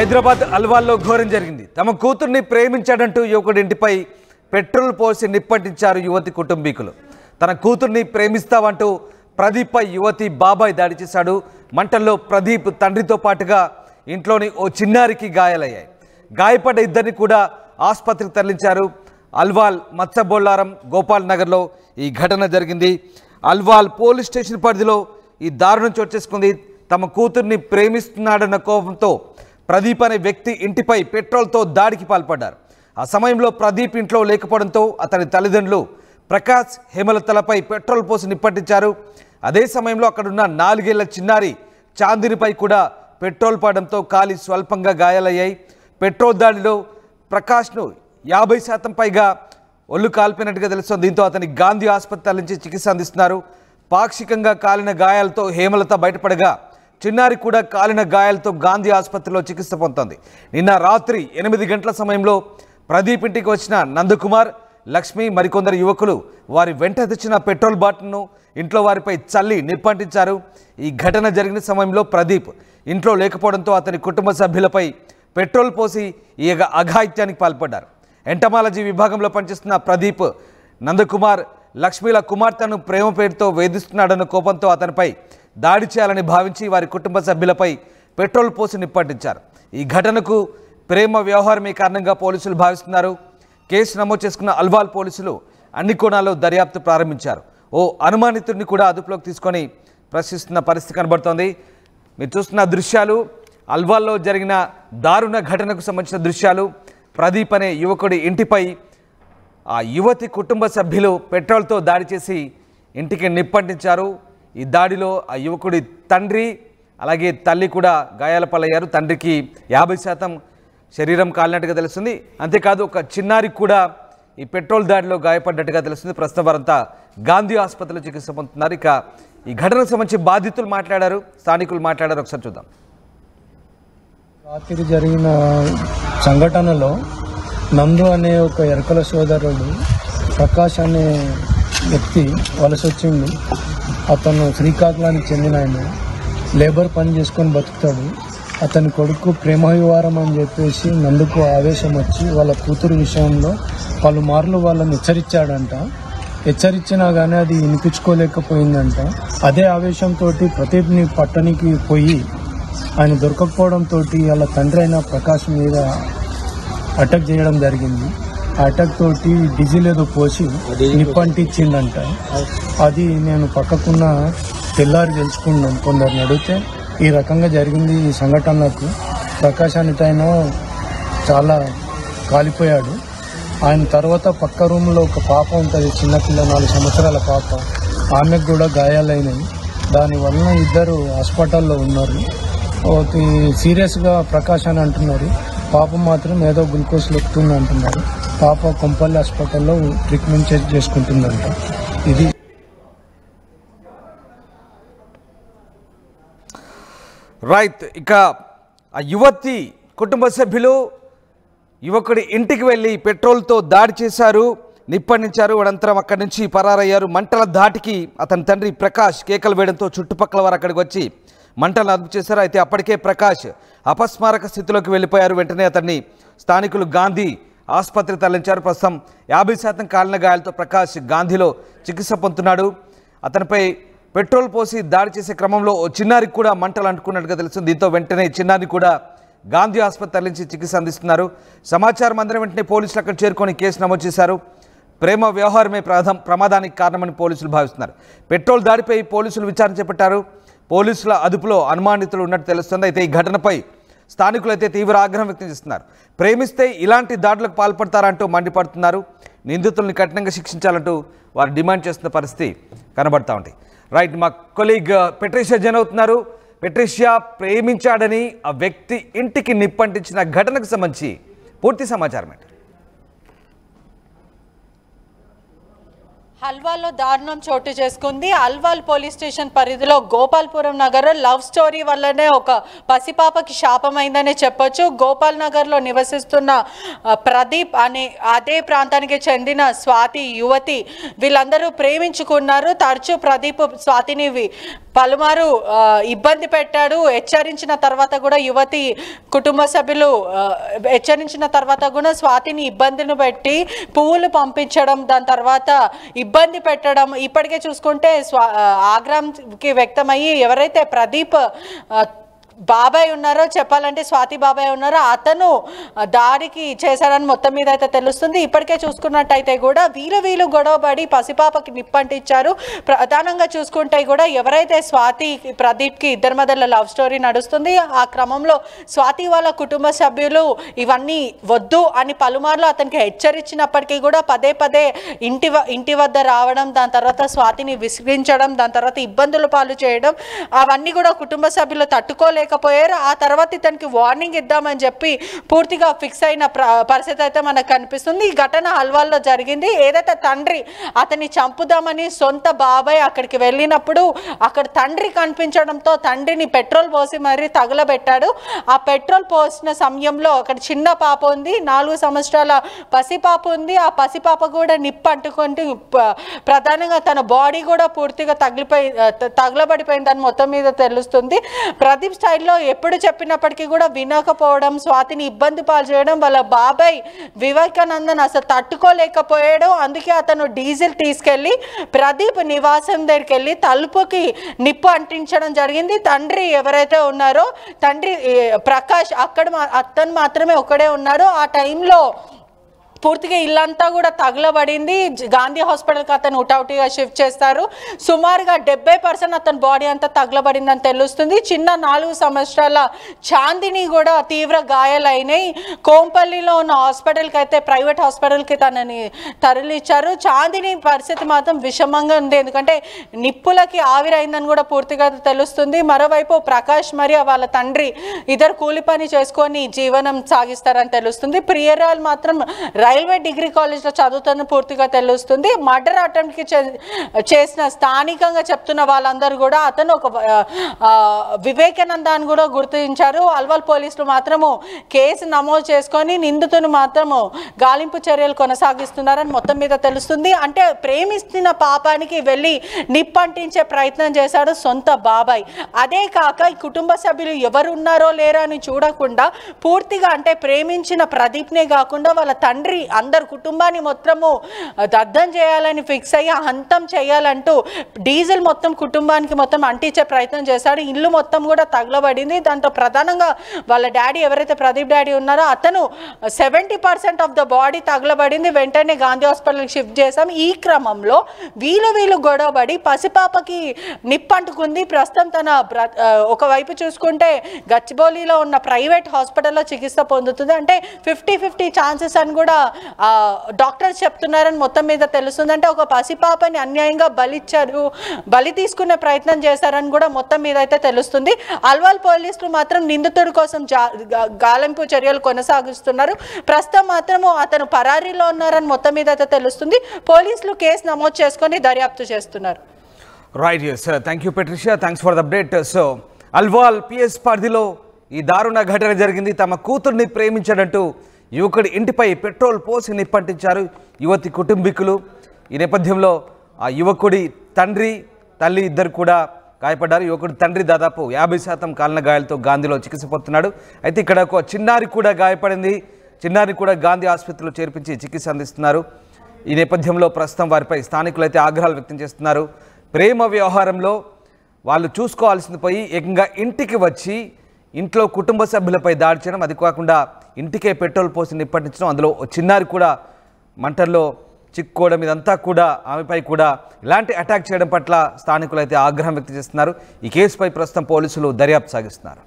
హైదరాబాద్ అల్వాల్లో ఘోరం జరిగింది. తమ కూతుర్ని ప్రేమించాడంటూ యువకుడి ఇంటిపై పెట్రోల్ పోసి నిప్పంటించారు యువతి కుటుంబీకులు. తన కూతుర్ని ప్రేమిస్తావంటూ ప్రదీప్పై యువతి బాబాయ్ దాడి చేశాడు. మంటల్లో ప్రదీప్ తండ్రితో పాటుగా ఇంట్లోని ఓ చిన్నారికి గాయాలయ్యాయి. గాయపడ్డ ఇద్దరిని కూడా ఆసుపత్రికి తరలించారు. అల్వాల్, మత్స్యబొల్లారం, గోపాల్ నగర్లో ఈ ఘటన జరిగింది. అల్వాల్ పోలీస్ స్టేషన్ పరిధిలో ఈ దారుణం చోటు చేసుకుంది. తమ కూతుర్ని ప్రేమిస్తున్నాడన్న కోపంతో ప్రదీప్ అనే వ్యక్తి ఇంటిపై పెట్రోల్తో దాడికి పాల్పడ్డారు. ఆ సమయంలో ప్రదీప్ ఇంట్లో లేకపోవడంతో అతని తల్లిదండ్రులు ప్రకాష్, హేమలతలపై పెట్రోల్ పోసి నిప్పంటించారు. అదే సమయంలో అక్కడున్న 4 ఏళ్ల చిన్నారి చాందినిపై కూడా పెట్రోల్ పడడంతో కాలి స్వల్పంగా గాయాలయ్యాయి. పెట్రోల్ దాడిలో ప్రకాష్ను 50% పైగా ఒళ్ళు కాల్పినట్టుగా తెలుస్తోంది. దీంతో అతని గాంధీ ఆసుపత్రి నుంచి చికిత్స అందిస్తున్నారు. పాక్షికంగా కాలిన గాయాలతో హేమలత బయటపడగా చిన్నారి కూడా కాలిన గాయాలతో గాంధీ ఆసుపత్రిలో చికిత్స పొందుతోంది. నిన్న రాత్రి 8 గంటల సమయంలో ప్రదీప్ ఇంటికి వచ్చిన నందకుమార్, లక్ష్మి మరికొందరు యువకులు వారి వెంట తెచ్చిన పెట్రోల్ బాటిల్ను ఇంట్లో వారిపై చల్లి నిప్పంటించారు. ఈ ఘటన జరిగిన సమయంలో ప్రదీప్ ఇంట్లో లేకపోవడంతో అతని కుటుంబ సభ్యులపై పెట్రోల్ పోసి ఈ అఘాయిత్యానికి పాల్పడ్డారు. ఎంటమాలజీ విభాగంలో పనిచేస్తున్న ప్రదీప్ నందకుమార్, లక్ష్మీల కుమార్తెను ప్రేమ పేరుతో వేధిస్తున్నాడన్న కోపంతో అతనిపై దాడి చేయాలని భావించి వారి కుటుంబ సభ్యులపై పెట్రోల్ పోసి నిప్పంటించారు. ఈ ఘటనకు ప్రేమ వ్యవహారమే కారణంగా పోలీసులు భావిస్తున్నారు. కేసు నమోదు చేసుకున్న అల్వాల్ పోలీసులు అన్ని కోణాల్లో దర్యాప్తు ప్రారంభించారు. ఓ అనుమానితుడిని కూడా అదుపులోకి తీసుకొని ప్రశ్నిస్తున్న పరిస్థితి కనబడుతోంది. మీరు చూస్తున్న దృశ్యాలు అల్వాల్లో జరిగిన దారుణ ఘటనకు సంబంధించిన దృశ్యాలు. ప్రదీప్ అనే యువకుడి ఇంటిపై ఆ యువతి కుటుంబ సభ్యులు పెట్రోల్తో దాడి చేసి ఇంటికి నిప్పంటించారు. ఈ దాడిలో ఆ యువకుడి తండ్రి అలాగే తల్లి కూడా గాయాల పాలయ్యారు. తండ్రికి 50% శరీరం కాలినట్టుగా తెలుస్తుంది. అంతేకాదు ఒక చిన్నారికి కూడా ఈ పెట్రోల్ దాడిలో గాయపడ్డట్టుగా తెలుస్తుంది. ప్రస్తుతం వారంతా గాంధీ ఆసుపత్రిలో చికిత్స పొందుతున్నారు. ఇక ఈ ఘటనకు సంబంధించి బాధితులు మాట్లాడారు, స్థానికులు మాట్లాడారు. ఒకసారి చూద్దాం. రాత్రి జరిగిన సంఘటనలో నందు అనే ఒక ఎరకల సోదరుడు ప్రకాష్ అనే వ్యక్తి వలస వచ్చింది. అతను శ్రీకాకుళానికి చెందిన ఆయన, లేబర్ పని చేసుకొని బతుకుతాడు. అతని కొడుకు ప్రేమ వివాహం అని చెప్పేసి నందుకు ఆవేశం వచ్చి వాళ్ళ కూతురు విషయంలో పలుమార్లు వాళ్ళని హెచ్చరించాడంట. హెచ్చరించినా కానీ అది వినిపించుకోలేకపోయిందంట. అదే ఆవేశంతో ప్రదీప్ని పట్టణానికి పోయి ఆయన దొరకకపోవడంతో వాళ్ళ తండ్రి అయిన ప్రకాష్ మీద అటాక్ చేయడం జరిగింది. ఆ అటాక్ తోటి డీజిల్ ఏదో పోసి నిప్పంటిచ్చిందంట. అది నేను పక్కకున్న తెల్లారి తెలుసుకున్నాను. కొందరిని అడిగితే ఈ రకంగా జరిగింది. ఈ సంఘటనకు ప్రకాష్ అనేటైన చాలా కాలిపోయాడు. ఆయన తర్వాత పక్క రూమ్లో ఒక పాప ఉంటుంది, చిన్నపిల్ల, 4 సంవత్సరాల పాప. ఆమెకు కూడా గాయాలైనవి. దానివల్ల ఇద్దరు హాస్పిటల్లో ఉన్నారు. సీరియస్గా ప్రకాష్ అని అంటున్నారు. పాప మాత్రం ఏదో గ్లూకోజ్ లెక్కుతుంది అంటున్నారు. పాప కొంపల్లి హాస్పిటల్లో ట్రీట్మెంట్ చేసుకుంటుందంట. ఇది రైట్. ఇక ఆ యువతి కుటుంబ సభ్యులు యువకుడి ఇంటికి వెళ్ళి పెట్రోల్తో దాడి చేశారు, నిప్పండించారు. అనంతరం అక్కడి నుంచి పరారయ్యారు. మంటల ధాటికి అతని తండ్రి ప్రకాష్ కేకలు వేయడంతో చుట్టుపక్కల వారు అక్కడికి వచ్చి మంటలను అదుపు చేశారు. అయితే అప్పటికే ప్రకాష్ అపస్మారక స్థితిలోకి వెళ్ళిపోయారు. వెంటనే అతన్ని స్థానికులు గాంధీ ఆసుపత్రి తరలించారు. ప్రస్తుతం 50% కాలిన గాయాలతో ప్రకాష్ గాంధీలో చికిత్స పొందుతున్నాడు. అతనిపై పెట్రోల్ పోసి దాడి చేసే క్రమంలో ఓ చిన్నారికి కూడా మంటలు అంటుకున్నట్టుగా తెలుస్తుంది. దీంతో వెంటనే చిన్నారిని కూడా గాంధీ ఆసుపత్రి తరలించి చికిత్స అందిస్తున్నారు. సమాచారం అందిన వెంటనే పోలీసులు అక్కడ చేరుకొని కేసు నమోదు చేశారు. ప్రేమ వ్యవహారమే ప్రమాదానికి కారణమని పోలీసులు భావిస్తున్నారు. పెట్రోల్ దాడిపై పోలీసులు విచారణ చేపట్టారు. పోలీసుల అదుపులో అనుమానితులు ఉన్నట్టు తెలుస్తుంది. అయితే ఈ ఘటనపై స్థానికులు అయితే తీవ్ర ఆగ్రహం వ్యక్తం చేస్తున్నారు. ప్రేమిస్తే ఇలాంటి దాడులకు పాల్పడతారంటూ మండిపడుతున్నారు. నిందితుల్ని కఠినంగా శిక్షించాలంటూ వారు డిమాండ్ చేస్తున్న పరిస్థితి కనబడతా ఉంది. రైట్, మా కొలీగ్ పెట్రిషియా జైన్ అవుతున్నారు. పెట్రిషియా, ప్రేమించాడని ఆ వ్యక్తి ఇంటికి నిప్పంటించిన ఘటనకు సంబంధించి పూర్తి సమాచారం ఏంటి? హల్వాలో దారుణం చోటు చేసుకుంది. అల్వాల్ పోలీస్ స్టేషన్ పరిధిలో గోపాల్పురం నగర్ లవ్ స్టోరీ వల్లనే ఒక పసిపాపకి శాపమైందనే చెప్పొచ్చు. గోపాల్ నగర్లో నివసిస్తున్న ప్రదీప్ అనే అదే ప్రాంతానికి చెందిన స్వాతి యువతి వీళ్ళందరూ ప్రేమించుకున్నారు. తరచూ ప్రదీప్ స్వాతిని పలుమారు ఇబ్బంది పెట్టాడు. హెచ్చరించిన తర్వాత కూడా యువతి కుటుంబ సభ్యులు హెచ్చరించిన తర్వాత కూడా స్వాతిని ఇబ్బందిని పెట్టి పువ్వులు పంపించడం, దాని తర్వాత ఇబ్బంది పెట్టడం. ఇప్పటికే చూసుకుంటే ఆగ్రహంకి వ్యక్తమయ్యి ఎవరైతే ప్రదీప్ బాబాయ్ ఉన్నారో, చెప్పాలంటే స్వాతి బాబాయ్ ఉన్నారో, అతను దాడికి చేశారని మొత్తం మీద అయితే తెలుస్తుంది. ఇప్పటికే చూసుకున్నట్టయితే కూడా వీళ్ళు గొడవపడి పసిపాపకి నిప్పంటించారు. ప్రధానంగా చూసుకుంటే కూడా ఎవరైతే స్వాతి ప్రదీప్కి ఇద్దరి మధ్యలో లవ్ స్టోరీ నడుస్తుంది, ఆ క్రమంలో స్వాతి వాళ్ళ కుటుంబ సభ్యులు ఇవన్నీ వద్దు అని పలుమార్లు అతనికి హెచ్చరించినప్పటికీ కూడా పదే పదే ఇంటి వద్ద రావడం, దాని తర్వాత స్వాతిని విసిగించడం, దాని తర్వాత ఇబ్బందుల పాలు చేయడం, అవన్నీ కూడా కుటుంబ సభ్యులు తట్టుకోలేకపోయారు. ఆ తర్వాత ఇతనికి వార్నింగ్ ఇద్దామని చెప్పి పూర్తిగా ఫిక్స్ అయిన పరిస్థితి అయితే మనకు కనిపిస్తుంది. ఈ ఘటన హల్వాల్లో జరిగింది. ఏదైతే తండ్రి అతన్ని చంపుదామని సొంత బాబాయ్ అక్కడికి వెళ్ళినప్పుడు అక్కడ తండ్రి కనిపించడంతో తండ్రిని పెట్రోల్ పోసి మరీ తగులబెట్టాడు. ఆ పెట్రోల్ పోసిన సమయంలో అక్కడ చిన్న పాప ఉంది, 4 సంవత్సరాల పసిపాప ఉంది. ఆ పసిపాప కూడా నిప్పు అంటుకుంటూ ప్రధానంగా తన బాడీ కూడా పూర్తిగా తగులబడిపోయిందని మొత్తం మీద తెలుస్తుంది. ప్రదీప్ స్టైల్లో ఎప్పుడు చెప్పినప్పటికీ కూడా వినకపోవడం, స్వాతిని ఇబ్బంది పాలు చేయడం, వాళ్ళ బాబాయ్ వివేకానందన్ అసలు తట్టుకోలేకపోయాడు. అందుకే అతను డీజిల్ తీసుకెళ్లి ప్రదీప్ నివాసం దగ్గరికి వెళ్ళి తలుపుకి నిప్పు అంటించడం జరిగింది. తండ్రి ఎవరైతే ఉన్నారో తండ్రి ప్రకాష్ అతను మాత్రమే ఒక్కడే ఉన్నాడు. ఆ టైంలో పూర్తిగా ఇల్లంతా కూడా తగలబడింది. గాంధీ హాస్పిటల్కి అతను ఉటావుటిగా షిఫ్ట్ చేస్తారు. సుమారుగా 70% అతని బాడీ అంతా తగలబడిందని తెలుస్తుంది. చిన్న 4 సంవత్సరాల చాందిని కూడా తీవ్ర గాయాలైనాయి. కోంపల్లిలో ఉన్న హాస్పిటల్కి అయితే ప్రైవేట్ హాస్పిటల్కి తనని తరలించారు. చాందిని పరిస్థితి మాత్రం విషమంగా ఉంది, ఎందుకంటే నిప్పులకి ఆవిరైందని కూడా పూర్తిగా తెలుస్తుంది. మరోవైపు ప్రకాష్ మరియు వాళ్ళ తండ్రి ఇద్దరు కూలి పని చేసుకొని జీవనం సాగిస్తారని తెలుస్తుంది. ప్రియరాల్ మాత్రం రైల్వే డిగ్రీ కాలేజ్లో చదువుతున్న పూర్తిగా తెలుస్తుంది. మర్డర్ అటెంప్ట్కి చేసిన స్థానికంగా చెప్తున్న వాళ్ళందరూ కూడా అతను ఒక వివేకానందాన్ని కూడా గుర్తించారు. అల్వాల్ పోలీసులు మాత్రము కేసు నమోదు చేసుకొని నిందితుని మాత్రము గాలింపు చర్యలు కొనసాగిస్తున్నారని మొత్తం మీద తెలుస్తుంది. అంటే ప్రేమిస్తున్న పాపానికి వెళ్ళి నిప్పంటించే ప్రయత్నం చేశాడు సొంత బాబాయ్. అదే కాక ఈ కుటుంబ సభ్యులు ఎవరు ఉన్నారో లేరో అని చూడకుండా పూర్తిగా అంటే ప్రేమించిన ప్రదీప్నే కాకుండా వాళ్ళ తండ్రి అందరు కుటుంబాన్ని మొత్తము దగ్ధం చేయాలని ఫిక్స్ అయ్యి హంతం చేయాలంటూ డీజిల్ మొత్తం కుటుంబానికి మొత్తం అంటించే ప్రయత్నం చేశాడు. ఇల్లు మొత్తం కూడా తగలబడింది. దాంతో ప్రధానంగా వాళ్ళ డాడీ ఎవరైతే ప్రదీప్ డాడీ ఉన్నారో అతను 70% ఆఫ్ ద బాడీ తగలబడింది. వెంటనే గాంధీ హాస్పిటల్కి షిఫ్ట్ చేశాం. ఈ క్రమంలో వీళ్ళు గొడవబడి పసిపాపకి నిప్పంటుకుంది. ప్రస్తుతం తన ఒకవైపు చూసుకుంటే గచ్చిబౌలిలో ఉన్న ప్రైవేట్ హాస్పిటల్లో చికిత్స పొందుతుంది. అంటే 50-50 ఛాన్సెస్ అని కూడా డాక్టర్స్ చెప్తున్నారని మొత్తం మీద తెలుస్తుంది. అంటే ఒక పసిపాపని అన్యాయంగా బలి తీసుకునే ప్రయత్నం చేశారని కూడా మొత్తం మీద అయితే తెలుస్తుంది. అల్వాల్ పోలీసులు మాత్రం నిందితుడి కోసం గాలింపు చర్యలు కొనసాగిస్తున్నారు. ప్రస్తుతం మాత్రము అతను పరారీలో ఉన్నారని మొత్తం మీద అయితే తెలుస్తుంది. పోలీసులు కేసు నమోదు చేసుకొని దర్యాప్తు చేస్తున్నారు. Right, thank you Patricia, thanks for the update. So Alwal PS పరిధిలో ఈ దారుణ ఘటన జరిగింది. తమ కూతుర్ని ప్రేమించాడంటూ యువకుడి ఇంటిపై పెట్రోల్ పోసి నిప్పంటించారు యువతి కుటుంబీకులు. ఈ నేపథ్యంలో ఆ యువకుడి తండ్రి తల్లి ఇద్దరు కూడా గాయపడ్డారు. యువకుడి తండ్రి దాదాపు 50% కాలిన గాయాలతో గాంధీలో చికిత్స పొందుతున్నాడు. అయితే ఇక్కడ ఒక చిన్నారి కూడా గాయపడింది. చిన్నారిని కూడా గాంధీ ఆసుపత్రిలో చేర్పించి చికిత్స అందిస్తున్నారు. ఈ నేపథ్యంలో ప్రస్తుతం వారిపై స్థానికులు అయితే ఆగ్రహాలు వ్యక్తం చేస్తున్నారు. ప్రేమ వ్యవహారంలో వాళ్ళు చూసుకోవాల్సింది పోయి ఏకంగా ఇంటికి వచ్చి ఇంట్లో కుటుంబ సభ్యులపై దాడి చేయడం, అది కాకుండా ఇంటికే పెట్రోల్ పోసి నిప్పంటించడం, అందులో చిన్నారి కూడా మంటల్లో చిక్కుకోవడం, ఇదంతా కూడా ఆమెపై కూడా ఇలాంటి అటాక్ చేయడం పట్ల స్థానికులు అయితే ఆగ్రహం వ్యక్తం చేస్తున్నారు. ఈ కేసుపై ప్రస్తుతం పోలీసులు దర్యాప్తు సాగిస్తున్నారు.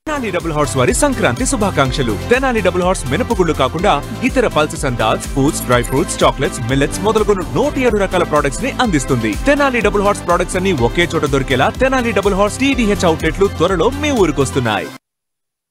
తెనాలి డబుల్ హార్స్ వారి సంక్రాంతి శుభాకాంక్షలు. తెనాలి డబుల్ హార్స్ మినపగుళ్ళు కాకుండా ఇతర pulses and dals, foods, dry fruits, chocolates, millets మొదలుగున 107 రకాల ప్రొడక్ట్స్ ని అందిస్తుంది. తెనాలి డబుల్ హార్స్ ప్రొడక్ట్స్ అన్ని ఒకే చోట దొరికేలా తెనాలి డబుల్ హార్స్ TDH అవుట్లెట్లు త్వరలో మీ ఊరికొస్తున్నాయి.